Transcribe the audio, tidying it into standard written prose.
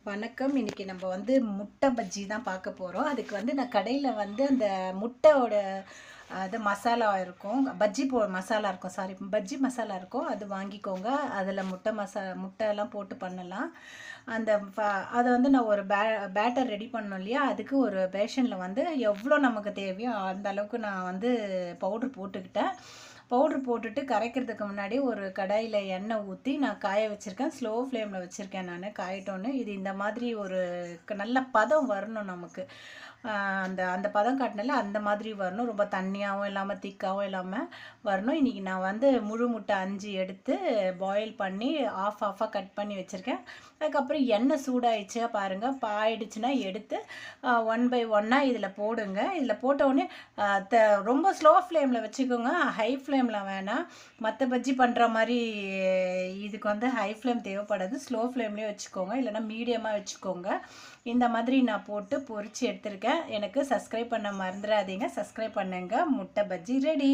வணக்கம். இன்னைக்கு நம்ம வந்து முட்டை பஜ்ஜி தான் பார்க்க போறோம். அதுக்கு வந்து நான் கடையில வந்து அந்த முட்டையோட அது மசாலா இருக்கும். மசாலா இருக்கும். சாரி, பஜ்ஜி மசாலா இருக்கும். அது வாங்கிக்கோங்க. அதில் முட்டைலாம் போட்டு பண்ணலாம். அந்த அதை வந்து நான் ஒரு பேட்டர் ரெடி பண்ணோம் இல்லையா, அதுக்கு ஒரு பேஷனில் வந்து எவ்வளோ நமக்கு தேவையோ அந்த அளவுக்கு நான் வந்து பவுட்ரு போட்டுக்கிட்டேன். பவுட்ரு போட்டுட்டு கரைக்கிறதுக்கு முன்னாடி ஒரு கடாயில் எண்ணெய் ஊற்றி நான் காய வச்சுருக்கேன். ஸ்லோ ஃப்ளேமில் வச்சுருக்கேன் நான் காயட்டோன்னு. இது இந்த மாதிரி ஒரு நல்ல பதம் வரணும் நமக்கு. அந்த அந்த பதம் காட்டினால அந்த மாதிரி வரணும். ரொம்ப தண்ணியாகவும் இல்லாமல் திக்காகவும் இல்லாமல் வரணும். இன்றைக்கி நான் வந்து முழு முட்டை 5 எடுத்து பாயில் பண்ணி ஆஃபாக கட் பண்ணி வச்சுருக்கேன். அதுக்கப்புறம் எண்ணெய் சூடாயிடுச்சா பாருங்கள். ஆயிடுச்சுன்னா எடுத்து ஒன் பை ஒன்னாக இதில் போடுங்க. இதில் போட்டவுடனே ரொம்ப ஸ்லோ ஃப்ளேமில் வச்சுக்கோங்க. ஹை ஃப்ளேமில் வேணாம். மற்ற பஜ்ஜி பண்ணுற மாதிரி இதுக்கு வந்து ஹை ஃப்ளேம் தேவைப்படாது. ஸ்லோ ஃப்ளேம்லேயே வச்சுக்கோங்க, இல்லைனா மீடியமாக வச்சுக்கோங்க. இந்த மாதிரி நான் போட்டு பொரித்து எடுத்திருக்கேன். எனக்கு சப்ஸ்கிரைப் பண்ண மறந்துடாதீங்க. சப்ஸ்கிரைப் பண்ணுங்க. முட்டை பஜ்ஜி ரெடி.